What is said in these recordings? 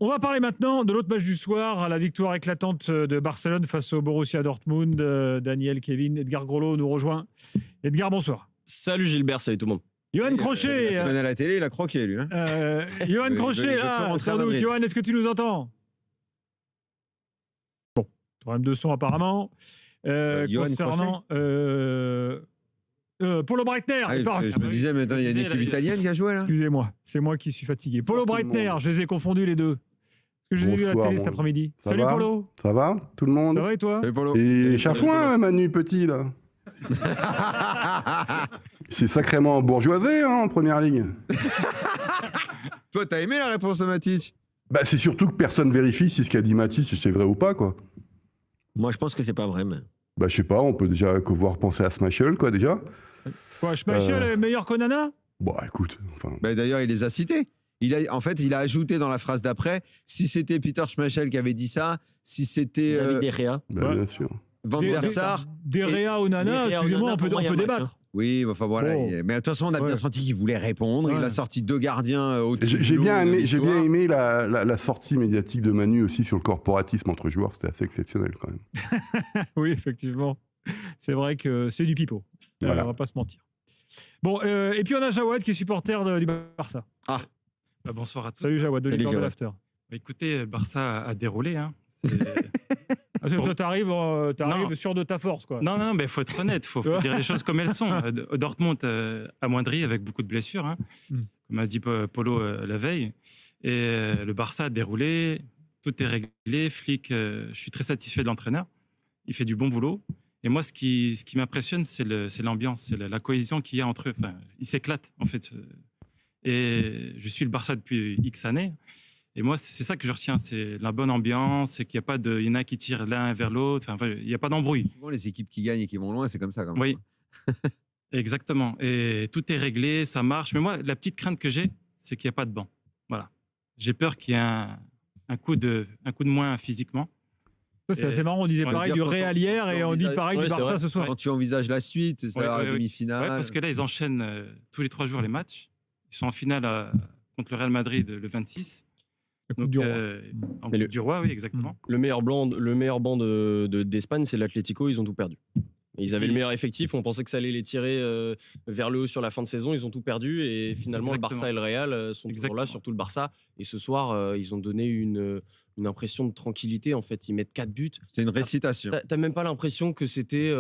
On va parler maintenant de l'autre match du soir, la victoire éclatante de Barcelone face au Borussia Dortmund. Daniel, Kevin, Edgar Groslo nous rejoint. Edgar, bonsoir. Salut Gilbert, salut tout le monde. Johan Crochet. La semaine à la télé, il a croqué, lui. Hein. Johan Crochet, sans doute. Johan, est-ce que tu nous entends? Bon, problème de son apparemment. Concernant Polo Breitner. Je me disais, mais attends, il y a une équipe italienne qui a joué là. Excusez-moi, c'est moi qui suis fatigué. Polo Breitner, je les ai confondus les deux. Est-ce que je les ai vus à la télé cet après-midi? Salut Polo. Ça va, tout le monde? Ça va et toi? Salut Polo. Et chafouin, Manu Petit, là. C'est sacrément bourgeoisé, hein, en première ligne. Toi, t'as aimé la réponse de Matic? Bah, c'est surtout que personne vérifie si ce qu'a dit Matic, c'est vrai ou pas, quoi. Moi, je pense que c'est pas vrai, mais... Bah, je sais pas, on peut déjà voir penser à Schmeichel, quoi, déjà. Quoi, Schmeichel est meilleur qu'Onana? Bon, écoute, enfin... Bah, d'ailleurs, il les a cités. En fait, il a ajouté dans la phrase d'après, si c'était Peter Schmeichel qui avait dit ça, si c'était... David De Gea. Bah, bien sûr. Van der Sar... De Gea, Onana, excusez-moi, on peut débattre. Oui, enfin voilà. Oh. Mais de toute façon, on a bien senti qu'il voulait répondre. Il a sorti 2 gardiens au-dessus. J'ai bien aimé la sortie médiatique de Manu aussi sur le corporatisme entre joueurs. C'était assez exceptionnel, quand même. Oui, effectivement. C'est vrai que c'est du pipeau. Voilà. On va pas se mentir. Bon, et puis on a Jawad qui est supporter du Barça. Ah. Bah, bonsoir à tous. Salut Jawad, de l'Ivoire de l'After. Bah, écoutez, Barça a déroulé. Hein. Toi, t'arrives sûr de ta force, quoi. Non, mais il faut être honnête, faut dire les choses comme elles sont. Dortmund amoindri avec beaucoup de blessures, hein, comme a dit Polo la veille. Et le Barça a déroulé, tout est réglé. Flick, je suis très satisfait de l'entraîneur. Il fait du bon boulot. Et moi, ce qui m'impressionne, c'est l'ambiance, c'est la cohésion qu'il y a entre eux. Enfin, ils s'éclatent, en fait. Et je suis le Barça depuis X années. Et moi, c'est ça que je retiens, c'est la bonne ambiance, c'est qu'il y en a qui tirent l'un vers l'autre, enfin, il n'y a pas d'embrouille. Souvent, les équipes qui gagnent et qui vont loin, c'est comme ça quand même. Oui, exactement. Et tout est réglé, ça marche. Mais moi, la petite crainte que j'ai, c'est qu'il n'y a pas de banc. Voilà. J'ai peur qu'il y ait un coup de moins physiquement. Ça, c'est assez marrant, on disait pareil du Real hier et on dit pareil du Barça ce soir. Quand tu envisages la suite, ça va à la demi-finale. Ouais, parce que là, ils enchaînent tous les 3 jours les matchs. Ils sont en finale contre le Real Madrid le 26. Donc, du Roi. En Coupe du Roi, oui, exactement. Le meilleur banc d'Espagne, c'est l'Atlético, ils ont tout perdu. Ils avaient le meilleur effectif, on pensait que ça allait les tirer vers le haut sur la fin de saison, ils ont tout perdu et finalement le Barça et le Real sont toujours là, surtout le Barça. Et ce soir, ils ont donné une impression de tranquillité, en fait, ils mettent 4 buts. C'est une récitation. T'as même pas l'impression que c'était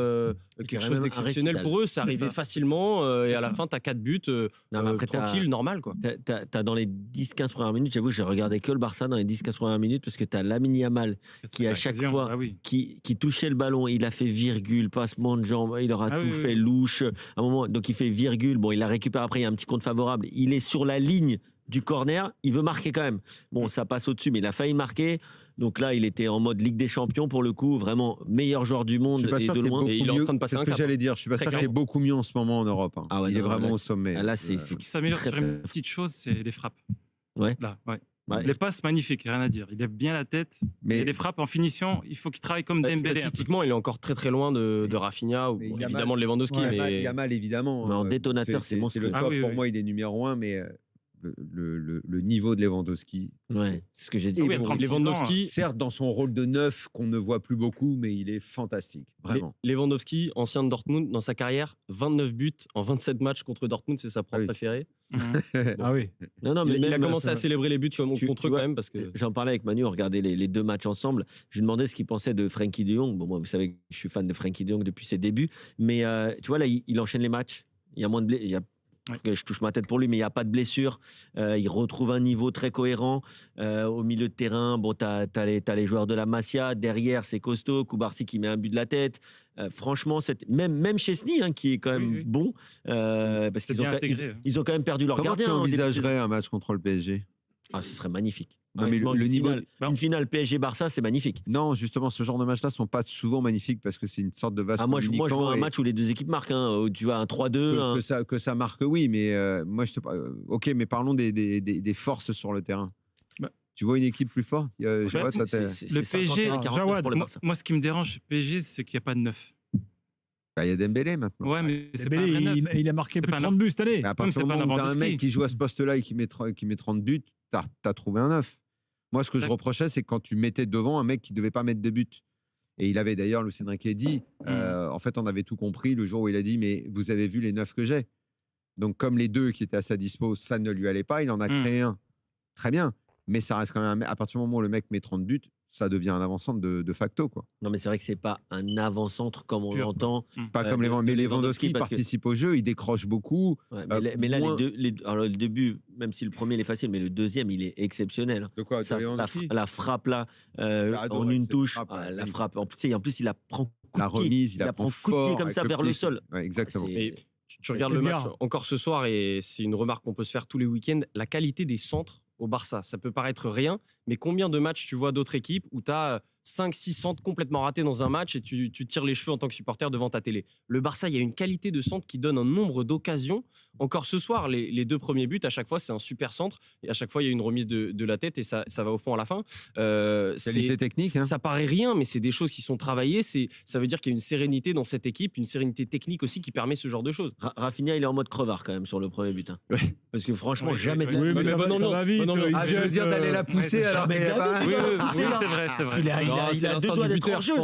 quelque chose d'exceptionnel pour eux, ça arrivait facilement et à la fin t'as 4 buts tranquille, normal quoi. T'as dans les 10-15 premières minutes, j'avoue, j'ai regardé que le Barça dans les 10-15 premières minutes parce que t'as Lamine Yamal qui à chaque fois qui touchait le ballon, il a fait virgule, passement de jambes, il aura tout fait louche à un moment, donc il fait virgule, bon il la récupère après, il y a un petit compte favorable, il est sur la ligne du corner, il veut marquer quand même. Bon, ça passe au-dessus, mais il a failli marquer. Donc là, il était en mode Ligue des Champions pour le coup, vraiment meilleur joueur du monde et de loin. Et il est en train de passer un cap. C'est ce que j'allais dire. Je suis pas sûr qu'il est beaucoup mieux en ce moment en Europe. Hein. Ah ouais, il est vraiment au sommet. Là, Ce qui s'améliore sur une petite chose, c'est les frappes. Ouais. Là, ouais. Les passes magnifiques, rien à dire. Il lève bien la tête. Mais les frappes en finition, il faut qu'il travaille comme Dembélé. Statistiquement, il est encore très très loin de Rafinha ou évidemment de Lewandowski. Il y a mal évidemment. Mais en détonateur, c'est monstrueux. Le top pour moi, il est numéro 1, mais le niveau de Lewandowski. Ouais, c'est ce que j'ai dit. Lewandowski, certes, dans son rôle de neuf qu'on ne voit plus beaucoup, mais il est fantastique. Vraiment. Lewandowski, ancien de Dortmund, dans sa carrière, 29 buts en 27 matchs contre Dortmund, c'est sa propre préférée. Ah oui. Non, mais il a commencé à célébrer les buts contre eux quand même. Parce que... J'en parlais avec Manu, on regardait les 2 matchs ensemble. Je lui demandais ce qu'il pensait de Frenkie de Jong. Bon, moi, vous savez que je suis fan de Frenkie de Jong depuis ses débuts. Mais tu vois, là, il enchaîne les matchs. Il y a moins de blessures. Je touche ma tête pour lui, mais il n'y a pas de blessure. Il retrouve un niveau très cohérent. Au milieu de terrain, bon, t'as les joueurs de la Masia. Derrière, c'est costaud. Koubarsi qui met un but de la tête. Franchement, même Chesney, hein, qui est quand même bon. Parce qu'ils ont quand même perdu leur gardien. Comment tu envisagerais un match contre le PSG? Ah, ce serait magnifique. Non, mais le niveau une finale PSG-Barça, c'est magnifique. Non, justement, ce genre de match-là sont pas souvent magnifiques parce que c'est une sorte de vaste moi, je vois un match où les 2 équipes marquent, hein, où tu vois un 3-2. Que ça marque, oui, mais moi, ok, mais parlons des forces sur le terrain. Tu vois une équipe plus forte? Le PSG, Jawad, moi, ce qui me dérange chez PSG, c'est qu'il n'y a pas de neuf. Il y a Dembélé maintenant. Ouais, mais c'est pas un vrai neuf. Il a marqué plus de 30 buts cette année. À partir du moment où tu as un mec qui joue à ce poste-là et qui met 30 buts, t'as trouvé un neuf. Moi, ce que je reprochais, c'est quand tu mettais devant un mec qui ne devait pas mettre de but. Et il avait d'ailleurs, Luis Enrique dit, en fait, on avait tout compris le jour où il a dit, mais vous avez vu les 9 que j'ai. Donc, comme les 2 qui étaient à sa dispo, ça ne lui allait pas, il en a créé un. Très bien. Mais ça reste quand même, à partir du moment où le mec met 30 buts, ça devient un avant-centre de facto, quoi. Non, mais c'est vrai que c'est pas un avant-centre comme on l'entend. Pas comme mais Lewandowski participe au jeu, il décroche beaucoup. Ouais, mais là, alors, le début, même si le premier il est facile, mais le deuxième il est exceptionnel. De quoi la frappe là, en une touche, la frappe. En plus, il la prend coup de pied. La remise, il la prend coup de pied comme ça vers le sol. Ouais, exactement. Et tu regardes le match encore ce soir, et c'est une remarque qu'on peut se faire tous les week-ends, la qualité des centres au Barça. Ça peut paraître rien, mais combien de matchs tu vois d'autres équipes où tu as 5-6 centres complètement ratés dans un match et tu tires les cheveux en tant que supporter devant ta télé. Le Barça, il y a une qualité de centre qui donne un nombre d'occasions. Encore ce soir, les 2 premiers buts, à chaque fois, c'est un super centre. Et à chaque fois, il y a une remise de la tête et ça va au fond à la fin. Qualité technique. Hein. Ça paraît rien, mais c'est des choses qui sont travaillées. Ça veut dire qu'il y a une sérénité dans cette équipe, une sérénité technique aussi qui permet ce genre de choses. Rafinha, il est en mode crevard quand même sur le premier but. Hein. Ouais. Parce que franchement, jamais de la vie. Bonne ambiance. Je veux dire d'aller la pousser alors jamais qu'il de la vie. C'est vrai. Il a 2 doigts d'être hors jeu.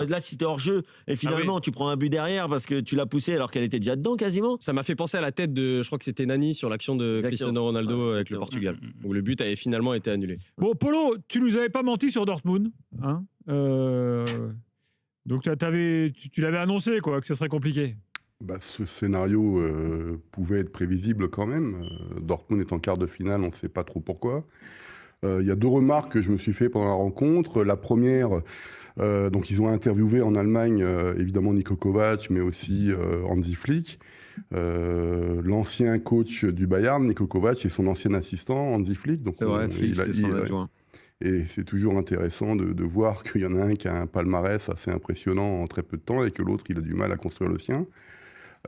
Là, si t'es hors jeu et finalement tu prends un but derrière parce que tu l'as poussé alors qu'elle était déjà dedans quasiment. Ça m'a fait penser à la tête de, je crois que c'était Nani sur l'action de Cristiano Ronaldo avec le Portugal, où le but avait finalement été annulé. Bon, Polo, tu nous avais pas menti sur Dortmund, hein donc tu l'avais annoncé quoi, que ce serait compliqué. Ce scénario pouvait être prévisible quand même. Dortmund est en quart de finale, on ne sait pas trop pourquoi. Il y a 2 remarques que je me suis fait pendant la rencontre. La première, donc ils ont interviewé en Allemagne évidemment Niko Kovac, mais aussi Hansi Flick, l'ancien coach du Bayern, Niko Kovac, et son ancien assistant Hansi Flick. Donc c'est vrai, Flick, c'est son adjoint. Et c'est toujours intéressant de voir qu'il y en a un qui a un palmarès assez impressionnant en très peu de temps et que l'autre, il a du mal à construire le sien.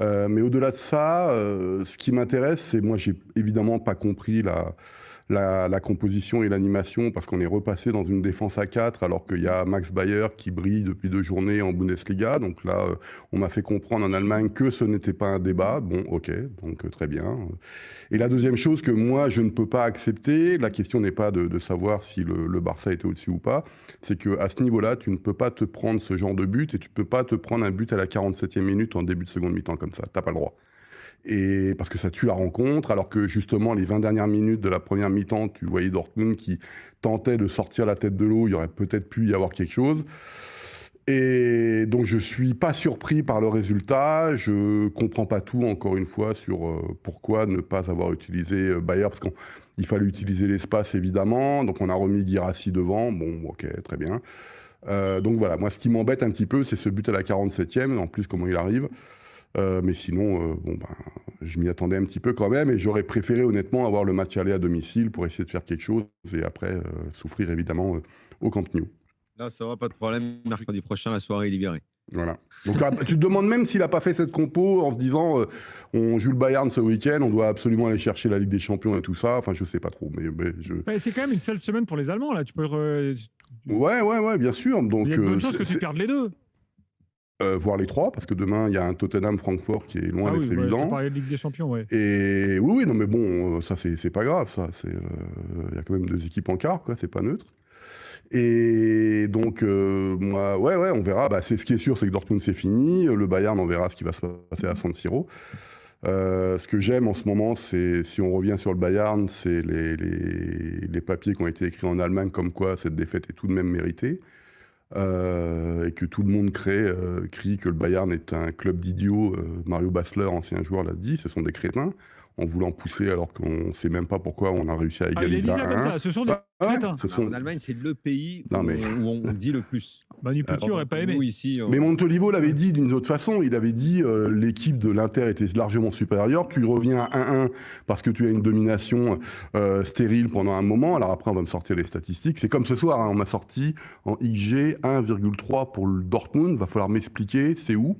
Mais au-delà de ça, ce qui m'intéresse, c'est moi, j'ai évidemment pas compris la composition et l'animation parce qu'on est repassé dans une défense à 4 alors qu'il y a Max Bayer qui brille depuis 2 journées en Bundesliga. Donc là, on m'a fait comprendre en Allemagne que ce n'était pas un débat. Bon, ok, donc très bien. Et la deuxième chose que moi, je ne peux pas accepter, la question n'est pas de savoir si le Barça était au-dessus ou pas, c'est qu'à ce niveau-là, tu ne peux pas te prendre ce genre de but et tu ne peux pas te prendre un but à la 47e minute en début de seconde mi-temps comme ça. Tu n'as pas le droit. Et parce que ça tue la rencontre, alors que justement les 20 dernières minutes de la première mi-temps, tu voyais Dortmund qui tentait de sortir la tête de l'eau, il y aurait peut-être pu y avoir quelque chose. Et donc je suis pas surpris par le résultat, je comprends pas tout encore une fois sur pourquoi ne pas avoir utilisé Bayer, parce qu'il fallait utiliser l'espace évidemment, donc on a remis Guirassy devant, bon ok très bien. Donc voilà, moi ce qui m'embête un petit peu c'est ce but à la 47e, en plus comment il arrive. Mais sinon, je m'y attendais un petit peu quand même et j'aurais préféré honnêtement avoir le match aller à domicile pour essayer de faire quelque chose et après souffrir évidemment au Camp Nou. Là, ça va, pas de problème. Mercredi prochain, la soirée est libérée. Voilà. Donc tu te demandes même s'il n'a pas fait cette compo en se disant on joue le Bayern ce week-end, on doit absolument aller chercher la Ligue des Champions et tout ça. Enfin, je sais pas trop. Mais c'est quand même une seule semaine pour les Allemands là. Tu peux. Ouais, bien sûr. Donc il y a une bonne chance que tu perdes les 2. Voire les 3, parce que demain, il y a un Tottenham-Francfort qui est loin d'être évident. Tu parlais de Ligue des Champions, ouais. Et oui, non, mais bon, ça, c'est pas grave, ça. Il y a quand même 2 équipes en quart, quoi, c'est pas neutre. Et donc, moi, on verra. Ce qui est sûr, c'est que Dortmund, c'est fini. Le Bayern, on verra ce qui va se passer à San Siro. Ce que j'aime en ce moment, c'est, si on revient sur le Bayern, c'est les papiers qui ont été écrits en Allemagne, comme quoi cette défaite est tout de même méritée. Et que tout le monde crie que le Bayern est un club d'idiots. Mario Basler, ancien joueur, l'a dit, ce sont des crétins, en voulant pousser alors qu'on ne sait même pas pourquoi on a réussi à égaliser. Il a dit ça comme ça, ce sont des crétins. En Allemagne, c'est le pays où on dit le plus. Manu Petit n'aurait pas aimé. Ici, Mais Montolivo l'avait dit d'une autre façon, il avait dit l'équipe de l'Inter était largement supérieure, tu reviens à 1-1 parce que tu as une domination stérile pendant un moment, alors après on va me sortir les statistiques, c'est comme ce soir, on m'a sorti en XG 1,3 pour le Dortmund, va falloir m'expliquer, c'est où ?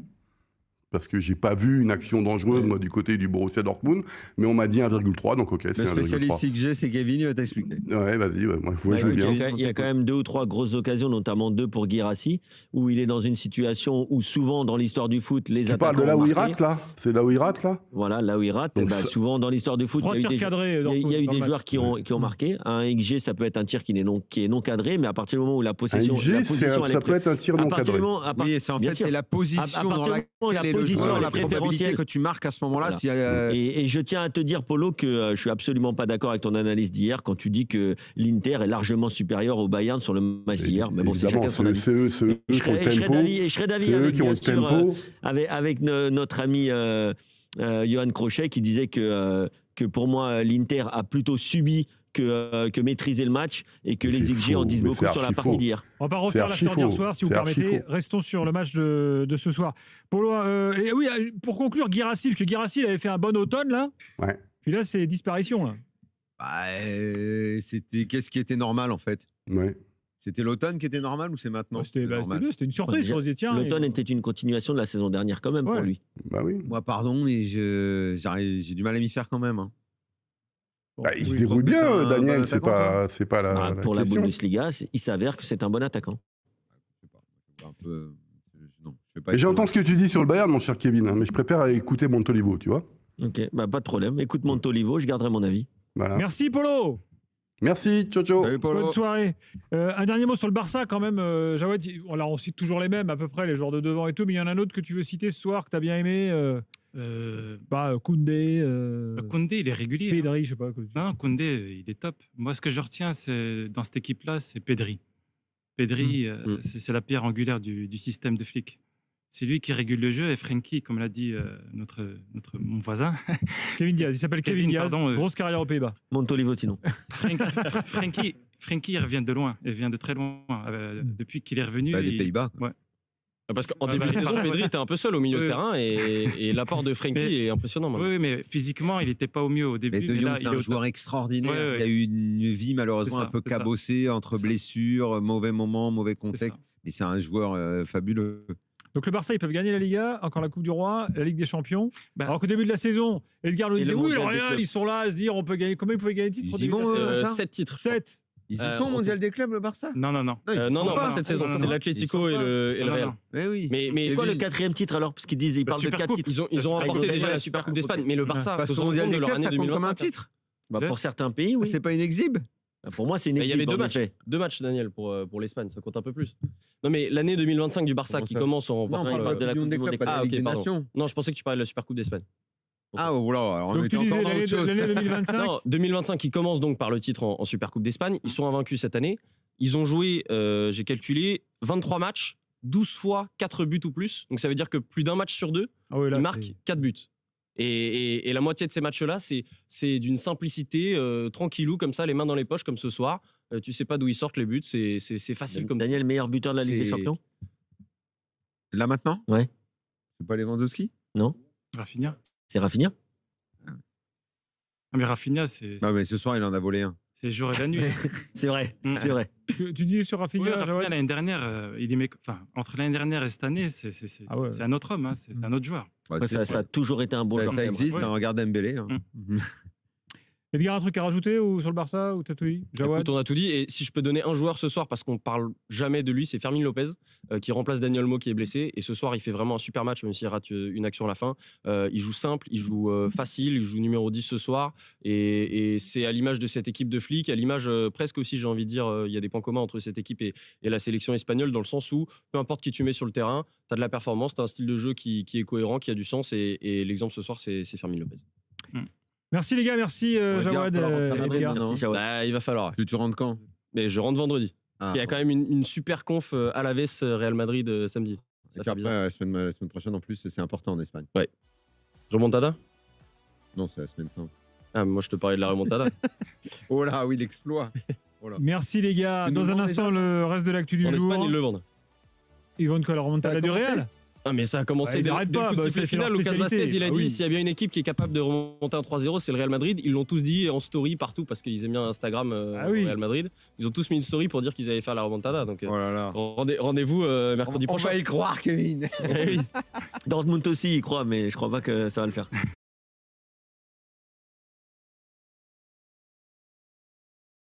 parce que j'ai pas vu une action dangereuse moi du côté du Borussia Dortmund, mais on m'a dit 1,3, donc ok, c'est 1,3. Le spécialiste XG, c'est Kevin, il va t'expliquer. Ouais, vas-y, moi je veux bien. Il y a quand même 2 ou 3 grosses occasions, notamment 2 pour Guirassy, où il est dans une situation où souvent dans l'histoire du foot, les attaquants. Tu parles de là où il rate là? C'est là où il rate là? Voilà, là où il rate. Donc, souvent dans l'histoire du foot, il y a eu des joueurs qui ont marqué. Un XG, ça peut être un tir qui est non cadré, mais à partir du moment où la possession. Un XG, ça peut être un tir non cadré. Oui, en fait, c'est la position dans laquelle la probabilité que tu marques à ce moment-là. Voilà. Et je tiens à te dire, Polo, que je suis absolument pas d'accord avec ton analyse d'hier quand tu dis que l'Inter est largement supérieur au Bayern sur le match d'hier. Mais bon, c'est chacun son avis. C'est eux qui ont le tempo. Avec notre ami Johan Crochet qui disait que pour moi, l'Inter a plutôt subi que maîtriser le match et que les XG en disent beaucoup sur la partie d'hier. On va pas refaire l'after d'hier soir, si vous permettez. Restons sur le match de ce soir. Polo, et oui, pour conclure, Guirassy, parce que Guirassy avait fait un bon automne, là. Ouais. Puis là, c'est disparition, là. C'était qu'est-ce qui était normal, en fait? Ouais. C'était l'automne qui était normal ou c'est maintenant? C'était une surprise. L'automne était une continuation de la saison dernière, quand même, pour lui. Bah oui. Moi, pardon, mais j'ai du mal à m'y faire quand même. Hein. Il se débrouille bien, Daniel, c'est pas la pour la Bundesliga, il s'avère que c'est un bon attaquant. J'entends ce que tu dis sur le Bayern, mon cher Kevin, mais je préfère écouter Montolivo, tu vois. Ok, pas de problème. Écoute Montolivo, je garderai mon avis. Voilà. Merci, Polo. Merci, ciao. Salut, Polo. Bonne soirée. Un dernier mot sur le Barça, quand même. Jawed, on cite toujours les mêmes, à peu près, les joueurs de devant et tout, mais il y en a un autre que tu veux citer ce soir, que tu as bien aimé. Koundé. Koundé, il est régulier. Pedri, je sais pas. Non, Koundé, il est top. Moi, ce que je retiens dans cette équipe-là, c'est Pedri. Pedri, c'est la pierre angulaire du système de Flick. C'est lui qui régule le jeu et Frenkie, comme l'a dit mon voisin. Kevin Diaz, il s'appelle Kevin Diaz, grosse carrière aux Pays-Bas. Montolivo, sinon. Frenkie, il revient de loin, il vient de très loin. Depuis qu'il est revenu. Des Pays-Bas. Ouais. Parce qu'en début de saison, Pedri était un peu seul au milieu de terrain et l'apport de Frenkie est impressionnant. Maintenant. Oui, mais physiquement, il n'était pas au mieux au début. Mais De Jong, c'est un joueur extraordinaire. Il a eu une vie malheureusement un peu cabossée entre blessures, mauvais moments, mauvais contexte. Mais c'est un joueur fabuleux. Donc le Barça, ils peuvent gagner la Liga, encore la Coupe du Roi, la Ligue des Champions. Alors qu'au début de la saison, Edgar nous disait oui, le Real, ils sont là à se dire on peut gagner. Combien ils pouvaient gagner de titres? Ils vont 7 titres. 7. Ils y sont au Mondial des clubs, le Barça? Non, pas cette saison. C'est l'Atlético et le Real. Oui. Mais quoi le 4e titre alors? Parce qu'ils parlent de 4 titres. Ils ont remporté déjà la Super Coupe d'Espagne, mais le Barça, parce que le Mondial des clubs, ça compte comme un titre. Pour certains pays, oui. C'est pas une exhibe? Pour moi, c'est une exhibe. Il y avait deux matchs, Daniel, pour l'Espagne, ça compte un peu plus. Non, mais l'année 2025 du Barça qui commence en remportant. Non, on parle de la Coupe des clubs, pas de la Ligue des Nations. Non, je pensais que tu parlais de la Super Coupe d'Espagne. Ah, voilà, alors on était encore dans autre chose. L'année 2025 Non, 2025 qui commence donc par le titre en Super Coupe d'Espagne. Ils sont invaincus cette année. Ils ont joué, j'ai calculé, 23 matchs, 12 fois 4 buts ou plus. Donc ça veut dire que plus d'un match sur deux, ils marquent 4 buts. Et la moitié de ces matchs-là, c'est d'une simplicité, tranquillou, comme ça, les mains dans les poches, comme ce soir. Tu sais pas d'où ils sortent les buts, c'est facile comme Daniel, meilleur buteur de la Ligue des Champions? Là maintenant? Ouais. C'est pas Lewandowski? Non. Rafinha. C'est Rafinha? Mais Rafinha, c'est. Non, mais ce soir, il en a volé un. C'est le jour et la nuit. C'est vrai, c'est vrai. Tu dis sur Rafinha, oui, Rafinha l'année dernière, entre l'année dernière et cette année, c'est un autre homme, c'est un autre joueur. Ça a toujours été un bon joueur. Ça existe, regarde Dembélé. Edgar, un truc à rajouter sur le Barça ou t'as tout dit? Écoute, on a tout dit. Et si je peux donner un joueur ce soir, parce qu'on parle jamais de lui, c'est Fermin Lopez, qui remplace Dani Olmo qui est blessé. Et ce soir, il fait vraiment un super match, même s'il rate une action à la fin. Il joue simple, il joue facile, il joue numéro 10 ce soir. Et c'est à l'image de cette équipe de Flick, à l'image presque aussi, j'ai envie de dire, il y a des points communs entre cette équipe et la sélection espagnole, dans le sens où peu importe qui tu mets sur le terrain, tu as de la performance, tu as un style de jeu qui est cohérent, qui a du sens. Et l'exemple ce soir, c'est Fermin Lopez. Merci les gars, merci Jawad. Il va falloir. Tu rentres quand? Mais je rentre vendredi. Il y a quand même une super conf à la Vesse Real Madrid samedi. Après, la semaine prochaine en plus, c'est important en Espagne. Ouais. Remontada? Non, c'est la semaine sainte. Ah, moi je te parlais de la remontada. Oh là, oui, l'exploit. Oh là. Merci les gars. Dans un instant, le reste de l'actu du jour. En Espagne, ils le vendent. Ils vendent quoi, la remontada du Real? Ah, mais ça a commencé dès le final. Lucas Vazquez, il a dit s'il y a bien une équipe qui est capable de remonter un 3-0, c'est le Real Madrid. Ils l'ont tous dit en story partout parce qu'ils aiment bien Instagram au Real Madrid. Ils ont tous mis une story pour dire qu'ils allaient faire la remontada. Donc rendez-vous mercredi prochain. On va y croire, Kevin. Dortmund aussi, il croit, mais je crois pas que ça va le faire.